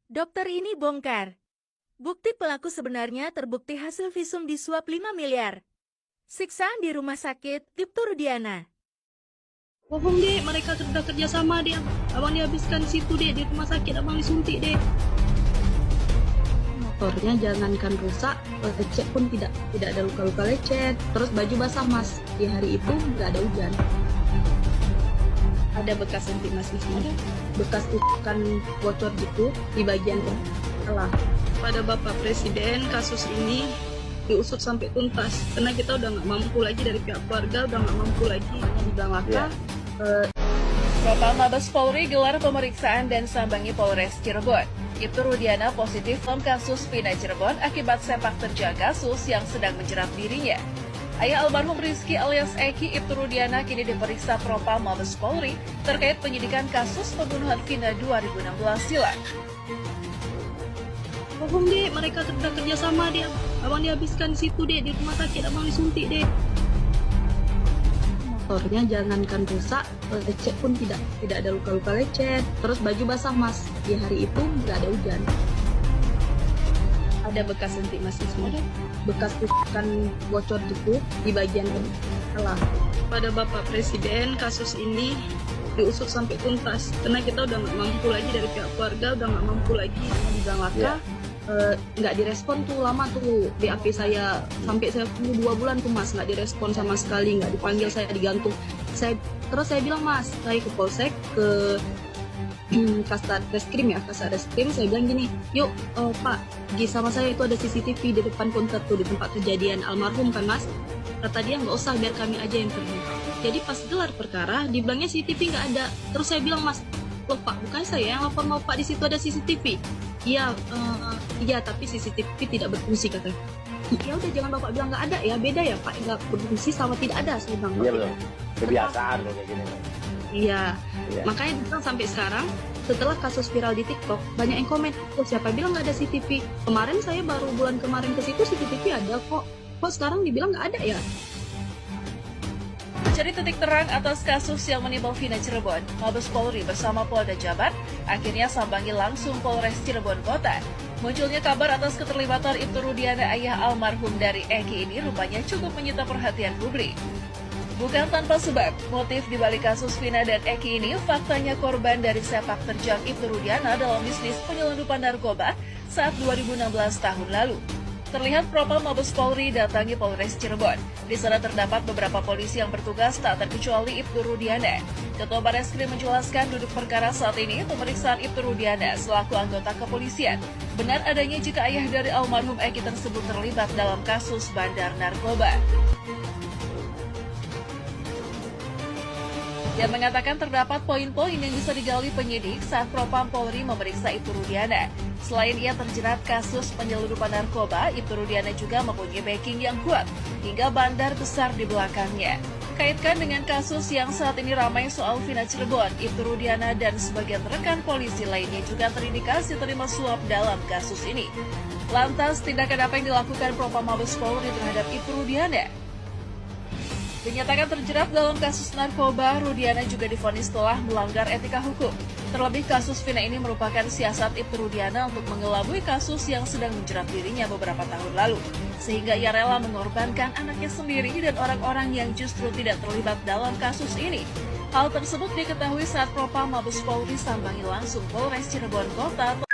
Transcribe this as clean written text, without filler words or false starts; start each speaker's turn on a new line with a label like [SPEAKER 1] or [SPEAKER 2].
[SPEAKER 1] Dokter ini bongkar. Bukti pelaku sebenarnya terbukti hasil visum disuap 5 miliar. Siksaan di rumah sakit Ibtu Rudiana.
[SPEAKER 2] Bohong dek, mereka sudah kerja sama dek. Abang dihabiskan di situ dek, di rumah sakit abang disuntik dek. Motornya jangankan rusak, lecet pun tidak ada luka-luka lecet. Terus baju basah mas, di hari itu nggak ada hujan. Ada bekas sentik mas di sini, bekas tusukan bocor gitu di bagian kepala. Pada Bapak Presiden, kasus ini diusut sampai tuntas karena kita udah nggak mampu lagi, dari pihak keluarga udah nggak mampu lagi, hanya dibilang laka.
[SPEAKER 3] Propam Mabes Polri gelar pemeriksaan dan sambangi Polres Cirebon. Ibtu Rudiana positif dalam kasus pindah Cirebon akibat sepak terjang kasus yang sedang menjerat dirinya. Ayah almarhum Rizky alias Eki, Ibtu Rudiana kini diperiksa Propam Mabes Polri terkait penyidikan kasus pembunuhan Vina 2016 silam.
[SPEAKER 2] Bohong dek, mereka sudah kerja sama dek. Abang dihabiskan di situ dek, di rumah sakit abang disuntik dek. Motornya jangankan rusak, lecet pun tidak ada luka-luka lecet. Terus baju basah mas, di hari itu nggak ada hujan. Ada bekas sentik mas di sini, bekas tusukan bocor gitu di bagian kepala. Pada Bapak Presiden, kasus ini diusut sampai tuntas karena kita udah nggak mampu lagi, dari pihak keluarga udah nggak mampu lagi, hanya dibilang laka. Nggak direspon tuh lama tuh BAP saya, sampai saya tunggu 2 bulan tuh mas, nggak direspon sama sekali, nggak dipanggil, saya digantung. Terus saya bilang mas, saya ke Polsek, ke Kasat Reskrim saya bilang gini, yuk Pak, di sama saya itu ada CCTV di depan konter tuh, di tempat kejadian almarhum kan mas. Kata dia nggak usah, biar kami aja yang pergi. Jadi pas gelar perkara dibilangnya CCTV nggak ada. Terus saya bilang mas, loh Pak, bukan saya yang lapor mau Pak, di situ ada CCTV. Iya, tapi CCTV tidak berfungsi katanya. Ya udah, jangan Bapak bilang nggak ada ya, beda ya Pak, nggak berfungsi sama tidak ada, saya bilang.
[SPEAKER 4] Iya betul, kebiasaan loh kayak gini.
[SPEAKER 2] Iya, makanya dibilang sampai sekarang setelah kasus viral di TikTok banyak yang komen, oh siapa bilang nggak ada CCTV? Kemarin saya baru bulan kemarin ke situ, CCTV ada kok sekarang dibilang nggak ada ya?
[SPEAKER 3] Mencari titik terang atas kasus yang menimpa Vina Cirebon, Mabes Polri bersama Polda Jabar akhirnya sambangi langsung Polres Cirebon Kota. Munculnya kabar atas keterlibatan Ibtu Rudiana, ayah almarhum dari Eki ini rupanya cukup menyita perhatian publik. Bukan tanpa sebab, motif dibalik kasus Vina dan Eki ini faktanya korban dari sepak terjang Ibtu Rudiana dalam bisnis penyelundupan narkoba saat 2016 tahun lalu. Terlihat Propam Mabes Polri datangi Polres Cirebon. Di sana terdapat beberapa polisi yang bertugas tak terkecuali Ibtu Rudiana. Ketua Barreskrim menjelaskan duduk perkara saat ini pemeriksaan Ibtu Rudiana selaku anggota kepolisian. Benar adanya jika ayah dari almarhum Eki tersebut terlibat dalam kasus bandar narkoba. Yang mengatakan terdapat poin-poin yang bisa digali penyidik saat Propam Polri memeriksa Ibtu Rudiana. Selain ia terjerat kasus penyelundupan narkoba, Ibtu Rudiana juga mempunyai backing yang kuat hingga bandar besar di belakangnya. Kaitkan dengan kasus yang saat ini ramai soal Vina Cirebon, Ibtu Rudiana dan sebagian rekan polisi lainnya juga terindikasi terima suap dalam kasus ini. Lantas, tindakan apa yang dilakukan Propam Mabes Polri terhadap Ibtu Rudiana? Dinyatakan terjerat dalam kasus narkoba, Rudiana juga divonis telah melanggar etika hukum. Terlebih kasus Vina ini merupakan siasat Ibtu Rudiana untuk mengelabui kasus yang sedang menjerat dirinya beberapa tahun lalu. Sehingga ia rela mengorbankan anaknya sendiri dan orang-orang yang justru tidak terlibat dalam kasus ini. Hal tersebut diketahui saat Propam Mabes Polri sambangi langsung Polres Cirebon Kota.